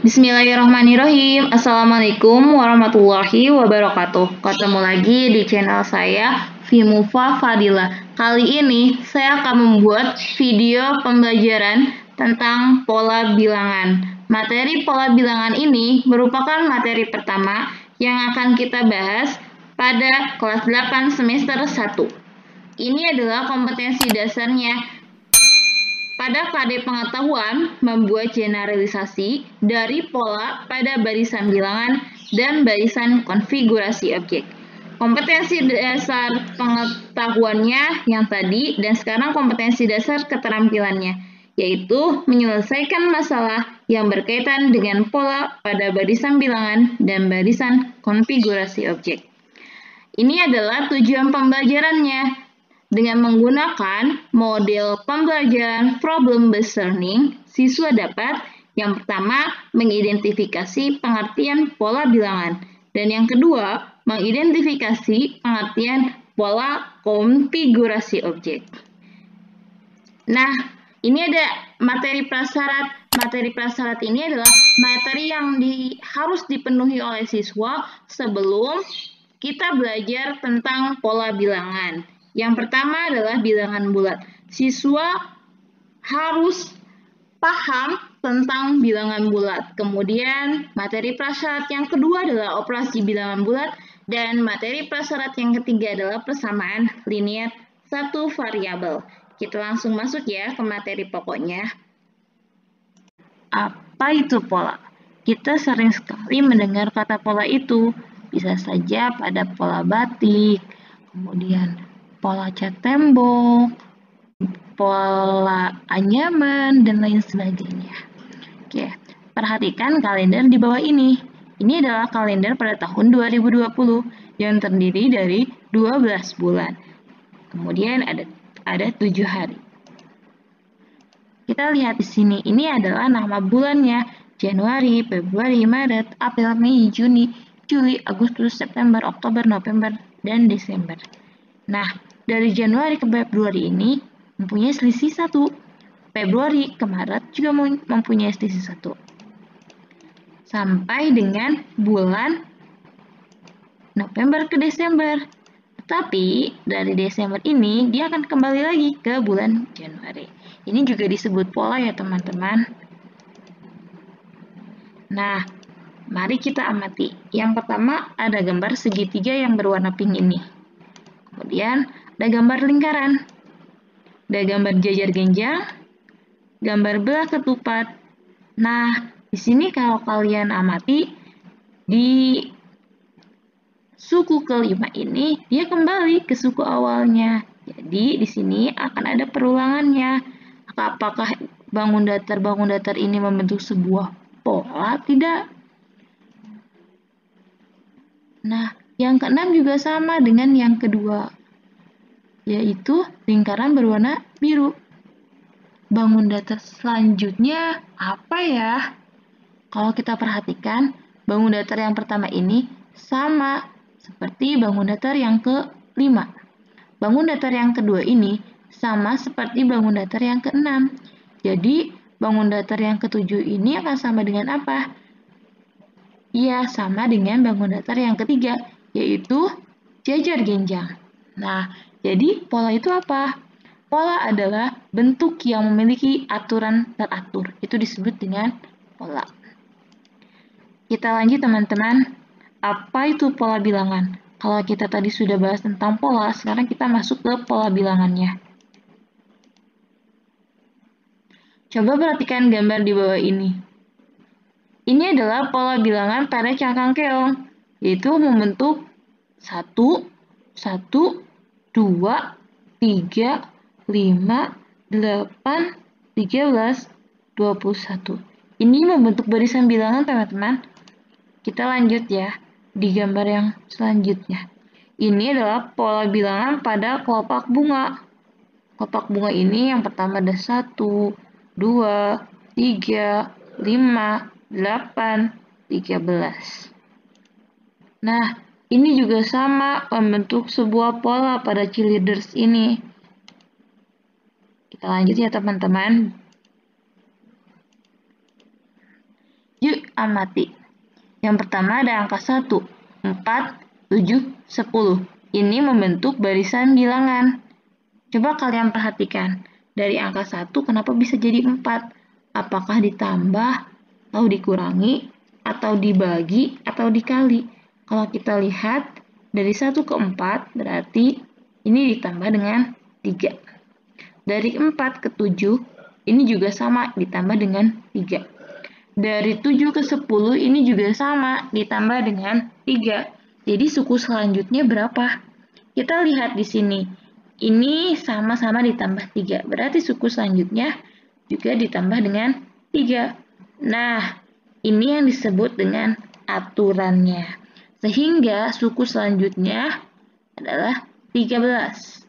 Bismillahirrahmanirrahim. Assalamualaikum warahmatullahi wabarakatuh. Ketemu lagi di channel saya, Fimufa Fadila. Kali ini saya akan membuat video pembelajaran tentang pola bilangan. Materi pola bilangan ini merupakan materi pertama yang akan kita bahas pada kelas 8 semester 1. Ini adalah kompetensi dasarnya. Pada KD pengetahuan, membuat generalisasi dari pola pada barisan bilangan dan barisan konfigurasi objek. Kompetensi dasar pengetahuannya yang tadi, dan sekarang kompetensi dasar keterampilannya, yaitu menyelesaikan masalah yang berkaitan dengan pola pada barisan bilangan dan barisan konfigurasi objek. Ini adalah tujuan pembelajarannya. Dengan menggunakan model pembelajaran problem-based learning, siswa dapat yang pertama mengidentifikasi pengertian pola bilangan, dan yang kedua mengidentifikasi pengertian pola konfigurasi objek. Nah, ini ada materi prasyarat. Materi prasyarat ini adalah materi yang harus dipenuhi oleh siswa sebelum kita belajar tentang pola bilangan. Yang pertama adalah bilangan bulat. Siswa harus paham tentang bilangan bulat. Kemudian materi prasyarat yang kedua adalah operasi bilangan bulat, dan materi prasyarat yang ketiga adalah persamaan linier satu variabel. Kita langsung masuk ya ke materi pokoknya. Apa itu pola? Kita sering sekali mendengar kata pola itu. Bisa saja pada pola batik, kemudian pola cat tembok, pola anyaman, dan lain sebagainya. Oke, perhatikan kalender di bawah ini. Ini adalah kalender pada tahun 2020 yang terdiri dari 12 bulan. Kemudian ada 7 hari. Kita lihat di sini, ini adalah nama bulannya: Januari, Februari, Maret, April, Mei, Juni, Juli, Agustus, September, Oktober, November, dan Desember. Nah, dari Januari ke Februari ini mempunyai selisih 1. Februari ke Maret juga mempunyai selisih 1. Sampai dengan bulan November ke Desember. Tetapi dari Desember ini dia akan kembali lagi ke bulan Januari. Ini juga disebut pola ya teman-teman. Nah, mari kita amati. Yang pertama ada gambar segitiga yang berwarna pink ini. Kemudian ada gambar lingkaran, ada gambar jajar genjang, gambar belah ketupat. Nah, di sini kalau kalian amati, di suku kelima ini dia kembali ke suku awalnya. Jadi di sini akan ada perulangannya. Apakah bangun datar ini membentuk sebuah pola? Tidak. Nah, yang keenam juga sama dengan yang kedua, yaitu lingkaran berwarna biru. Bangun datar selanjutnya apa ya? Kalau kita perhatikan, bangun datar yang pertama ini sama seperti bangun datar yang kelima. Bangun datar yang kedua ini sama seperti bangun datar yang keenam. Jadi, bangun datar yang ketujuh ini akan sama dengan apa? Ya, sama dengan bangun datar yang ketiga, yaitu jajar genjang. Nah, jadi pola itu apa? Pola adalah bentuk yang memiliki aturan teratur. Itu disebut dengan pola. Kita lanjut teman-teman. Apa itu pola bilangan? Kalau kita tadi sudah bahas tentang pola, sekarang kita masuk ke pola bilangannya. Coba perhatikan gambar di bawah ini. Ini adalah pola bilangan pada cangkang keong, yaitu membentuk 1, 1, 2, 3, 5, 8, 13, 21. Ini membentuk barisan bilangan teman-teman. Kita lanjut ya di gambar yang selanjutnya. Ini adalah pola bilangan pada kelopak bunga. Kelopak bunga ini yang pertama ada 1, 2, 3, 5, 8, 13. Nah, ini juga sama membentuk sebuah pola pada cheerleaders ini. Kita lanjut ya teman-teman. Yuk, amati. Yang pertama ada angka 1, 4, 7, 10. Ini membentuk barisan bilangan. Coba kalian perhatikan, dari angka 1 kenapa bisa jadi 4? Apakah ditambah, atau dikurangi, atau dibagi, atau dikali? Kalau kita lihat, dari 1 ke 4 berarti ini ditambah dengan 3. Dari 4 ke 7, ini juga sama, ditambah dengan 3. Dari 7 ke 10, ini juga sama, ditambah dengan 3. Jadi suku selanjutnya berapa? Kita lihat di sini. Ini sama-sama ditambah 3. Berarti suku selanjutnya juga ditambah dengan 3. Nah, ini yang disebut dengan aturannya. Sehingga suku selanjutnya adalah 13.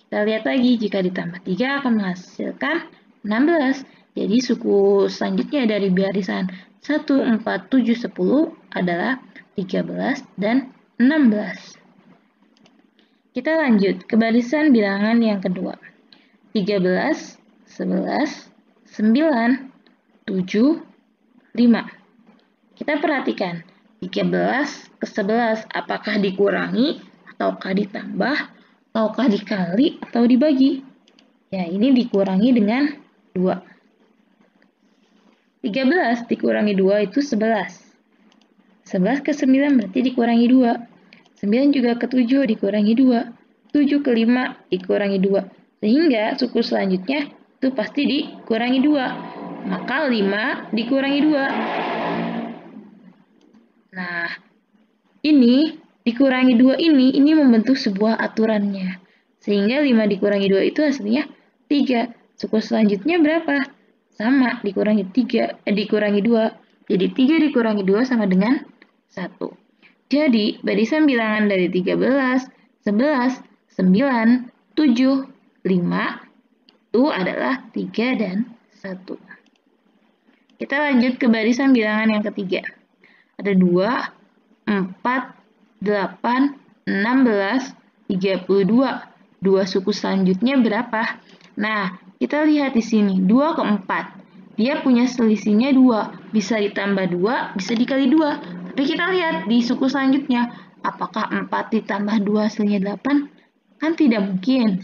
Kita lihat lagi, jika ditambah 3 akan menghasilkan 16. Jadi suku selanjutnya dari barisan 1, 4, 7, 10 adalah 13 dan 16. Kita lanjut ke barisan bilangan yang kedua. 13, 11, 9, 7, 5. Kita perhatikan, 13 ke 11 apakah dikurangi, ataukah ditambah, ataukah dikali, atau dibagi? Ya, ini dikurangi dengan 2. 13 dikurangi 2 itu 11. 11 ke 9 berarti dikurangi 2. 9 juga ke 7 dikurangi 2. 7 ke 5 dikurangi 2. Sehingga suku selanjutnya itu pasti dikurangi 2. Maka 5 dikurangi 2. Nah, ini dikurangi 2 ini membentuk sebuah aturannya. Sehingga 5 dikurangi 2 itu hasilnya 3. Suku selanjutnya berapa? Sama, dikurangi 2. Jadi 3 dikurangi 2 sama dengan 1. Jadi, barisan bilangan dari 13, 11, 9, 7, 5 itu adalah 3 dan 1. Kita lanjut ke barisan bilangan yang ketiga. Ada 2, 4, 8, 16, 32. 2 suku selanjutnya berapa? Nah, kita lihat di sini, 2 ke 4. Dia punya selisihnya 2. Bisa ditambah 2, bisa dikali 2. Tapi kita lihat di suku selanjutnya, apakah 4 ditambah 2 hasilnya 8? Kan tidak mungkin.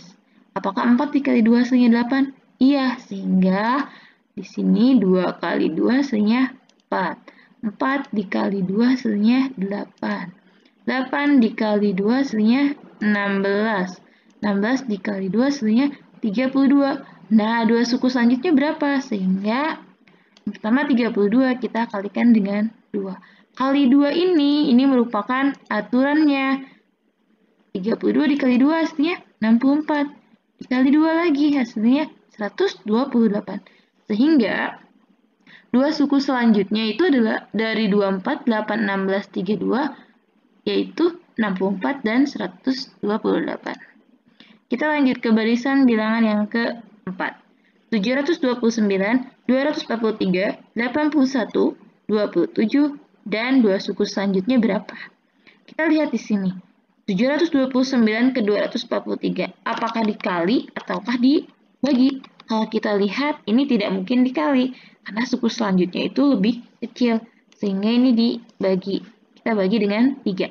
Apakah 4 dikali 2 hasilnya 8? Iya, sehingga di sini 2 kali 2 hasilnya 4. 4 dikali 2 hasilnya 8. 8 dikali 2 hasilnya 16. 16 dikali 2 hasilnya 32. Nah, 2 suku selanjutnya berapa? Sehingga pertama 32 kita kalikan dengan 2. Kali 2 ini merupakan aturannya. 32 dikali 2 hasilnya 64. Dikali 2 lagi hasilnya 128. Sehingga 2 suku selanjutnya itu adalah dari 24, 8, 16, 32, yaitu 64 dan 128. Kita lanjut ke barisan bilangan yang keempat. 729, 243, 81, 27, dan 2 suku selanjutnya berapa? Kita lihat di sini. 729 ke 243. Apakah dikali ataukah dibagi? Kalau kita lihat, ini tidak mungkin dikali. Karena suku selanjutnya itu lebih kecil. Sehingga ini dibagi. Kita bagi dengan 3.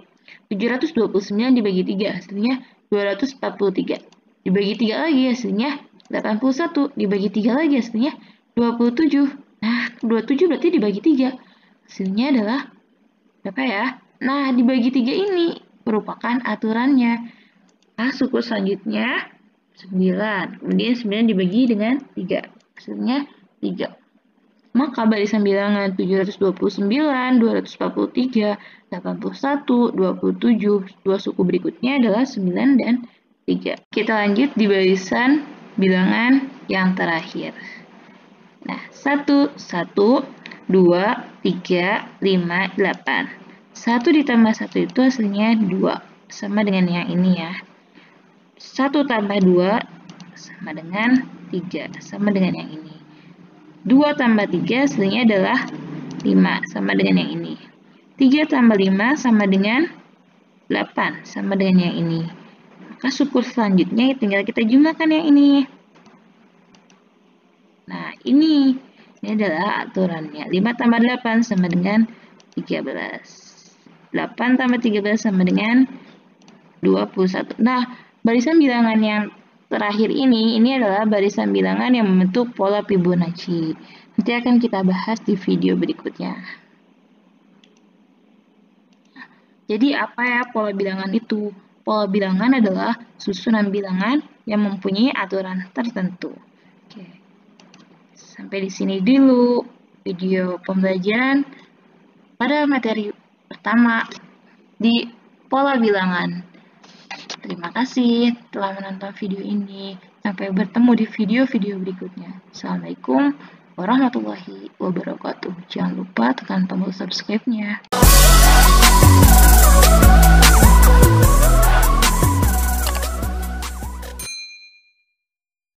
729 dibagi 3. Hasilnya 243. Dibagi 3 lagi hasilnya 81. Dibagi 3 lagi hasilnya 27. Nah, 27 berarti dibagi 3. Hasilnya adalah berapa ya? Nah, dibagi 3 ini merupakan aturannya. Nah, suku selanjutnya 9. Kemudian 9 dibagi dengan 3. Hasilnya 3. Maka barisan bilangan 729, 243, 81, 27, 2 suku berikutnya adalah 9 dan 3. Kita lanjut di barisan bilangan yang terakhir. Nah, 1, 1, 2, 3, 5, 8. 1 ditambah 1 itu hasilnya 2. Sama dengan yang ini ya. 1 tambah 2 sama dengan 3. Sama dengan yang ini. 2 tambah 3 hasilnya adalah 5. Sama dengan yang ini. 3 tambah 5 sama dengan 8. Sama dengan yang ini. Maka suku selanjutnya tinggal kita jumlahkan yang ini. Nah, ini Ini adalah aturannya. 5 tambah 8 sama dengan 13. 8 tambah 13 sama dengan 21. Nah, barisan bilangan yang terakhir ini adalah barisan bilangan yang membentuk pola Fibonacci. Nanti akan kita bahas di video berikutnya. Jadi apa ya pola bilangan itu? Pola bilangan adalah susunan bilangan yang mempunyai aturan tertentu. Oke. Sampai di sini dulu video pembelajaran pada materi pertama di pola bilangan. Terima kasih telah menonton video ini. Sampai bertemu di video-video berikutnya. Assalamualaikum warahmatullahi wabarakatuh. Jangan lupa tekan tombol subscribe-nya.